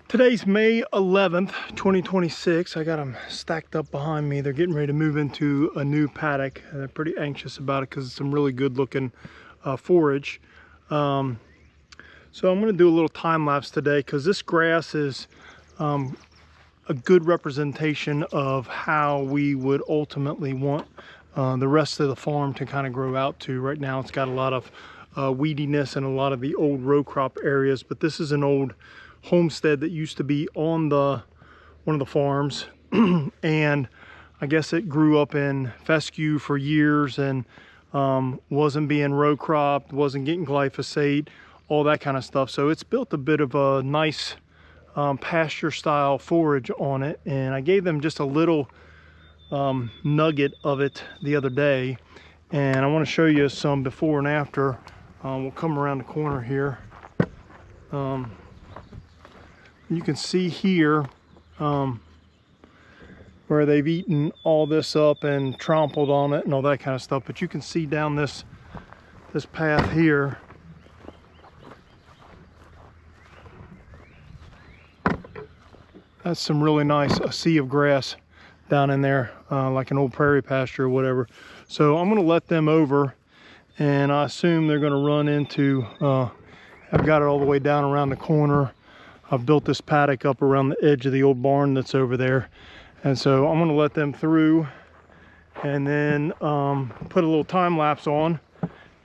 Today's May 11th, 2026. I got them stacked up behind me. They're getting ready to move into a new paddock. They're pretty anxious about it because it's some really good looking forage. So I'm going to do a little time lapse today because this grass is a good representation of how we would ultimately want the rest of the farm to kind of grow out to. Right now it's got a lot of weediness and a lot of the old row crop areas, but this is an old homestead that used to be on one of the farms and I guess it grew up in fescue for years and wasn't being row cropped, wasn't getting glyphosate, all that kind of stuff. So it's built a bit of a nice pasture style forage on it, and I gave them just a little nugget of it the other day, and I want to show you some before and after. We'll come around the corner here. You can see here where they've eaten all this up and trampled on it and all that kind of stuff, but you can see down this path here that's some really nice a sea of grass down in there, like an old prairie pasture or whatever. So I'm going to let them over, and I assume they're going to run into I've got it all the way down around the corner. I've built this paddock up around the edge of the old barn that's over there, and so I'm going to let them through and then put a little time lapse on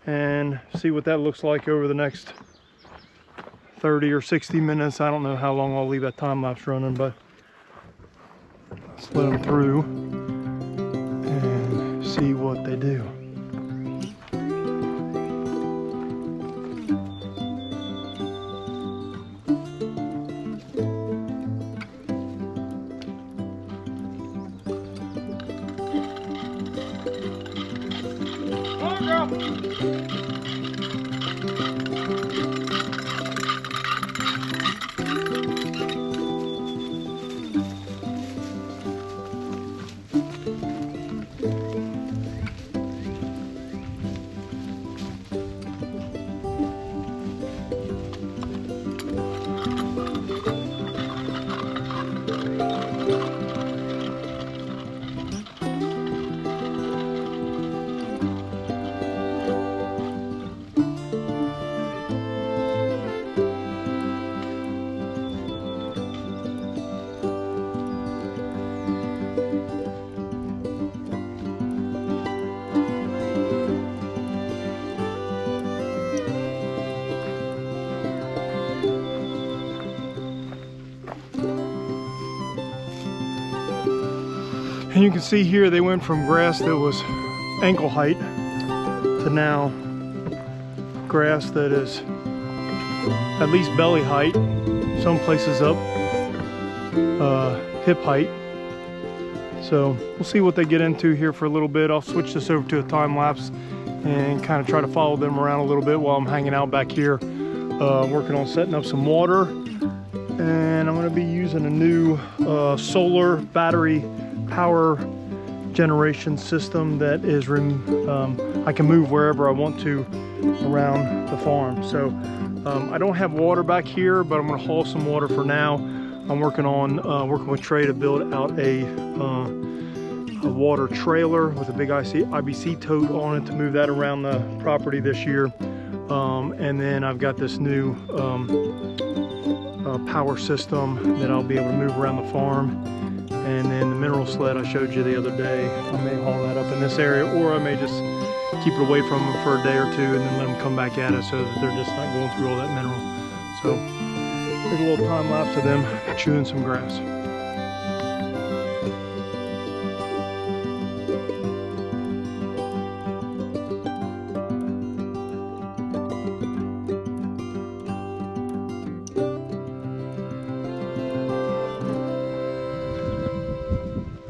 and see what that looks like over the next 30 or 60 minutes. I don't know how long I'll leave that time lapse running, but let's let them through and see what they do. And you can see here they went from grass that was ankle height to now grass that is at least belly height, some places up hip height. So we'll see what they get into here for a little bit. I'll switch this over to a time lapse and kind of try to follow them around a little bit while I'm hanging out back here, working on setting up some water. And I'm going to be using a new solar battery power generation system that is I can move wherever I want to around the farm. So I don't have water back here, but I'm going to haul some water for now. I'm working with Trey to build out a water trailer with a big IBC tote on it to move that around the property this year. And then I've got this new power system that I'll be able to move around the farm. And then the mineral sled I showed you the other day, I may haul that up in this area, or I may just keep it away from them for a day or two and then let them come back at it so that they're just not going through all that mineral. So here's a little time lapse of them chewing some grass.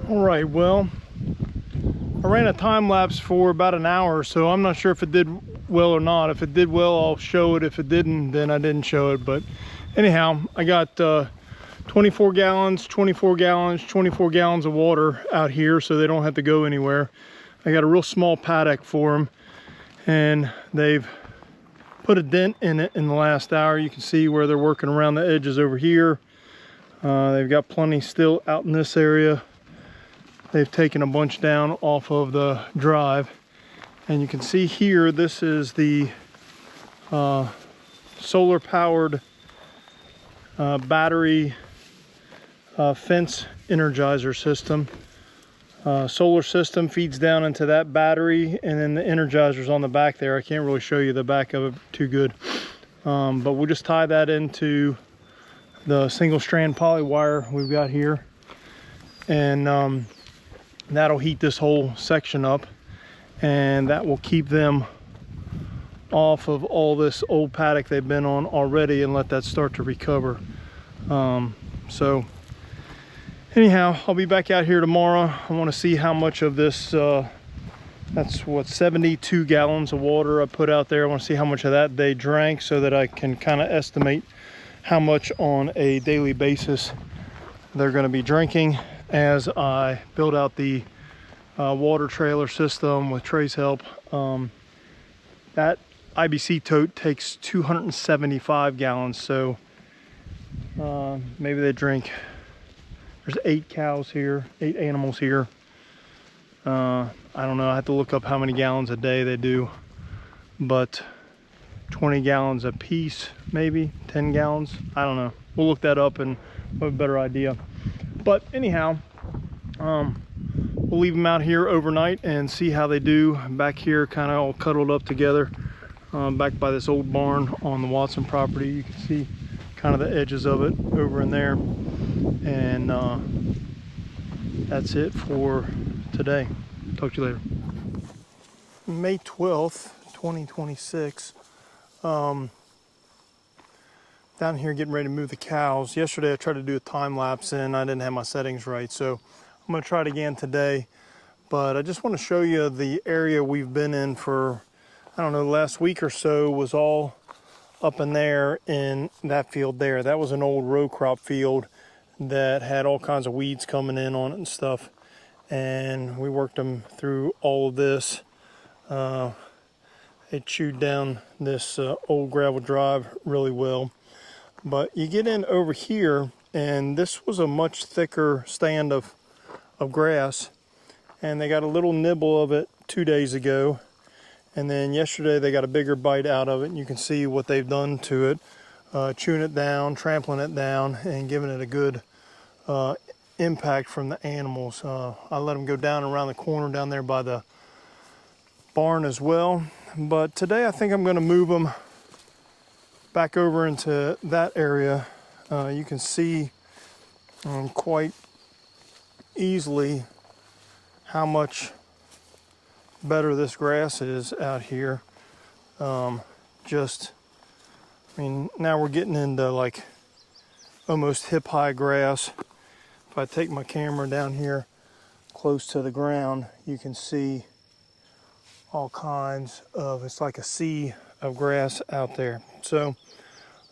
All right, well, I ran a time lapse for about an hour, so I'm not sure if it did well or not. If it did well, I'll show it. If it didn't, then I didn't show it. But anyhow, I got 24 gallons, 24 gallons, 24 gallons of water out here, so they don't have to go anywhere. I got a real small paddock for them, and they've put a dent in it in the last hour. You can see where they're working around the edges over here. They've got plenty still out in this area. They've taken a bunch down off of the drive. And you can see here, this is the solar powered battery fence energizer system. Solar system feeds down into that battery, and then the energizer's on the back there. I can't really show you the back of it too good, but we'll just tie that into the single strand poly wire we've got here, and that'll heat this whole section up, and that will keep them off of all this old paddock they've been on already and let that start to recover. So anyhow, I'll be back out here tomorrow. I want to see how much of this, that's what, 72 gallons of water I put out there. I want to see how much of that they drank so that I can kind of estimate how much on a daily basis they're going to be drinking as I build out the water trailer system with Trey's help. That IBC tote takes 275 gallons, so maybe they drink. There's 8 cows here, 8 animals here. I don't know, I have to look up how many gallons a day they do, but 20 gallons a piece, maybe 10 gallons. I don't know. We'll look that up and have a better idea. But anyhow, we'll leave them out here overnight and see how they do back here, kind of all cuddled up together, back by this old barn on the Watson property. You can see kind of the edges of it over in there. And that's it for today. Talk to you later. May 12th, 2026. Down here getting ready to move the cows. Yesterday I tried to do a time lapse and I didn't have my settings right, so I'm going to try it again today. But I just want to show you the area we've been in for, I don't know, the last week or so was all up in there in that field there. That was an old row crop field that had all kinds of weeds coming in on it and stuff, and we worked them through all of this. It chewed down this old gravel drive really well. But you get in over here, and this was a much thicker stand of grass, and they got a little nibble of it 2 days ago, and then yesterday they got a bigger bite out of it, and you can see what they've done to it. Chewing it down, trampling it down, and giving it a good impact from the animals. I let them go down around the corner down there by the barn as well. But today I think I'm going to move them back over into that area. You can see quite easily how much better this grass is out here. I mean, now we're getting into like almost hip high grass. If I take my camera down here close to the ground, you can see all kinds of, it's like a sea of grass out there. So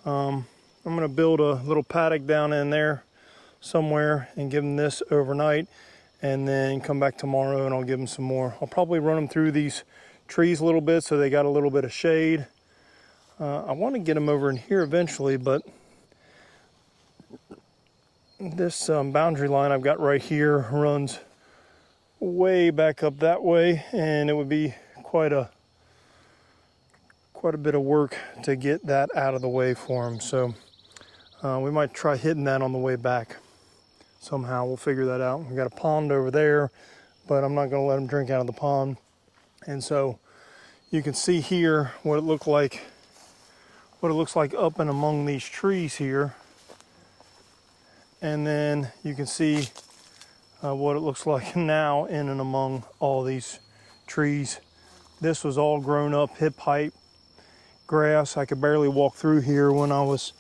I'm going to build a little paddock down in there somewhere and give them this overnight, and then come back tomorrow and I'll give them some more. I'll probably run them through these trees a little bit so they got a little bit of shade. I want to get them over in here eventually, but this boundary line I've got right here runs way back up that way, and it would be quite a bit of work to get that out of the way for them. So we might try hitting that on the way back somehow. We'll figure that out. We got a pond over there, but I'm not going to let them drink out of the pond. And so you can see here what it looks like up and among these trees here. And then you can see what it looks like now in and among all these trees. This was all grown up hip height grass. I could barely walk through here when I was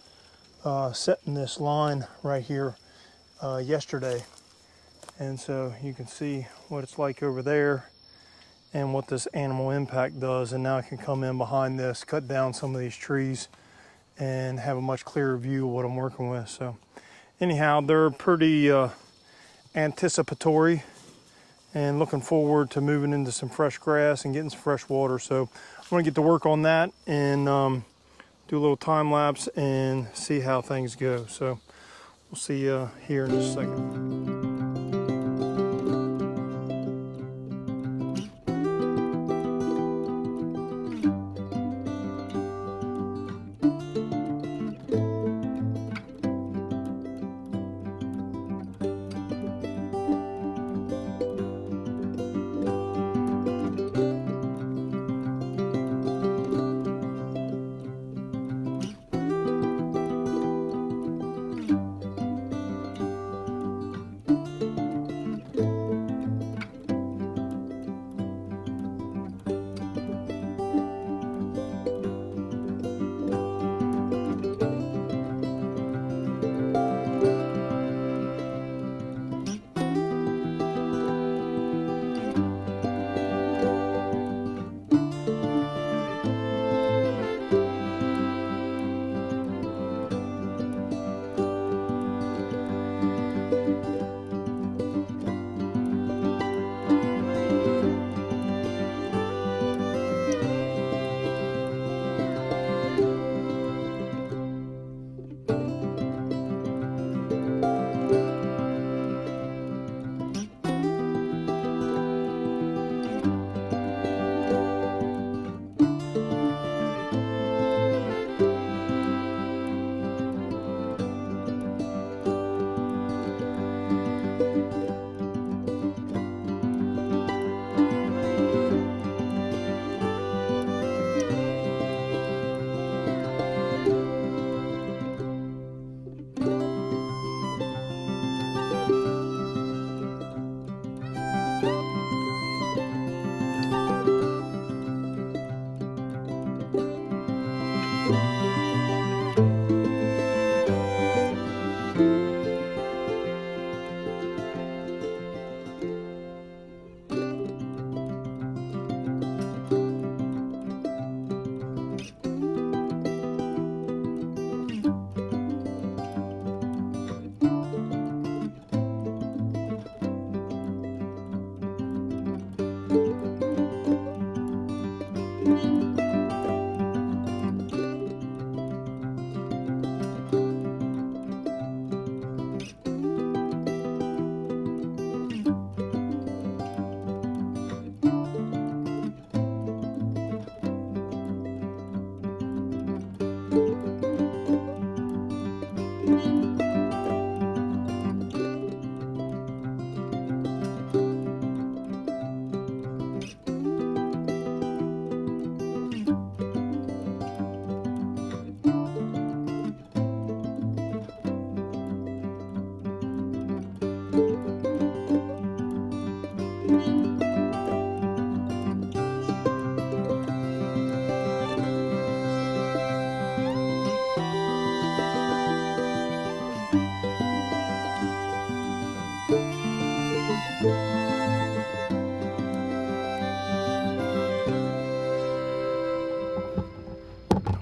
setting this line right here yesterday. And so you can see what it's like over there and what this animal impact does. And now I can come in behind this, cut down some of these trees, and have a much clearer view of what I'm working with. So anyhow, they're pretty anticipatory and looking forward to moving into some fresh grass and getting some fresh water. So I'm going to get to work on that and do a little time lapse and see how things go. So We'll see you here in just a second.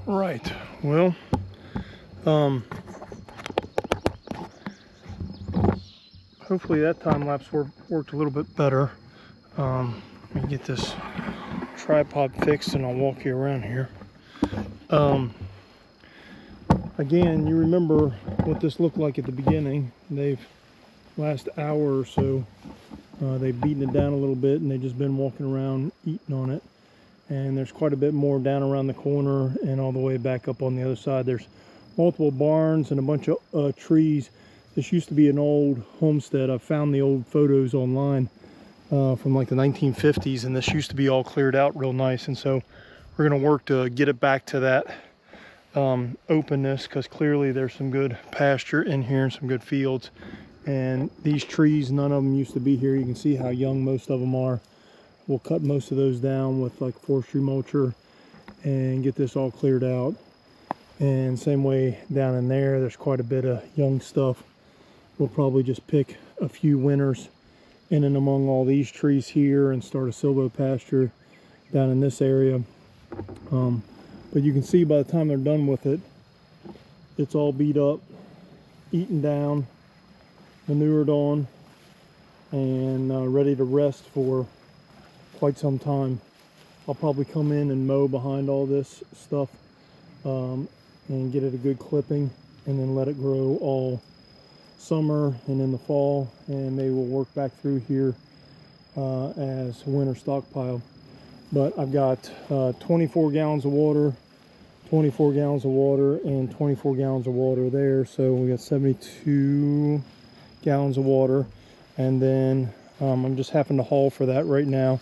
Right, well, hopefully that time lapse worked a little bit better. Let me get this tripod fixed and I'll walk you around here. Again, you remember what this looked like at the beginning. They've, last hour or so, they've beaten it down a little bit and they've just been walking around eating on it. And there's quite a bit more down around the corner and all the way back up on the other side. There's multiple barns and a bunch of trees. This used to be an old homestead. I found the old photos online from like the 1950s, and this used to be all cleared out real nice. And so we're gonna work to get it back to that openness, because clearly there's some good pasture in here and some good fields. And these trees, none of them used to be here. You can see how young most of them are. We'll cut most of those down with like forestry mulcher and get this all cleared out. And same way down in there, there's quite a bit of young stuff. We'll probably just pick a few winners in and among all these trees here and start a silvopasture down in this area. But you can see by the time they're done with it, it's all beat up, eaten down, manured on, and ready to rest for quite some time. I'll probably come in and mow behind all this stuff and get it a good clipping, and then let it grow all summer and in the fall, and they will work back through here as winter stockpile. But I've got 24 gallons of water, 24 gallons of water, and 24 gallons of water there. So we got 72 gallons of water. And then I'm just having to haul for that right now.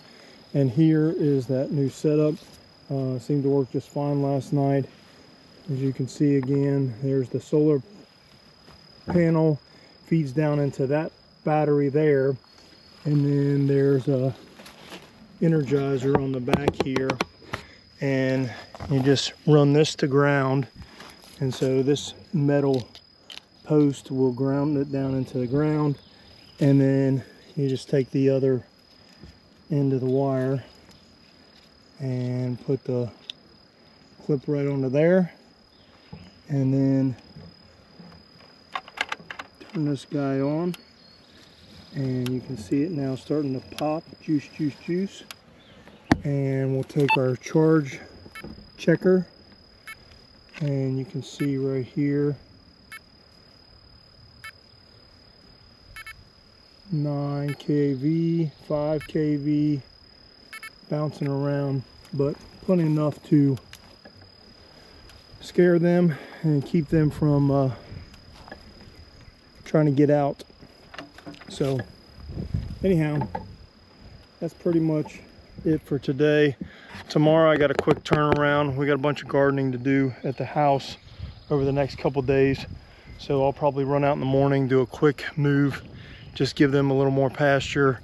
And here is that new setup. Seemed to work just fine last night. As you can see again, there's the solar panel, feeds down into that battery there. And then there's a Energizer on the back here, and you just run this to ground, and so this metal post will ground it down into the ground, and then you just take the other end of the wire and put the clip right onto there, and then turn this guy on. And you can see it now starting to pop, juice, juice, juice. And we'll take our charge checker, and you can see right here 9 kV, 5 kV, bouncing around, but plenty enough to scare them and keep them from trying to get out. So anyhow, that's pretty much it for today. Tomorrow I got a quick turnaround. We got a bunch of gardening to do at the house over the next couple days, so I'll probably run out in the morning, do a quick move, just give them a little more pasture,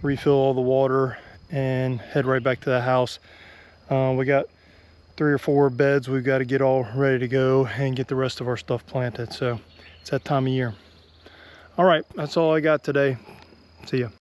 refill all the water, and head right back to the house. We got 3 or 4 beds we've got to get all ready to go and get the rest of our stuff planted. So it's that time of year. All right, that's all I got today. See ya.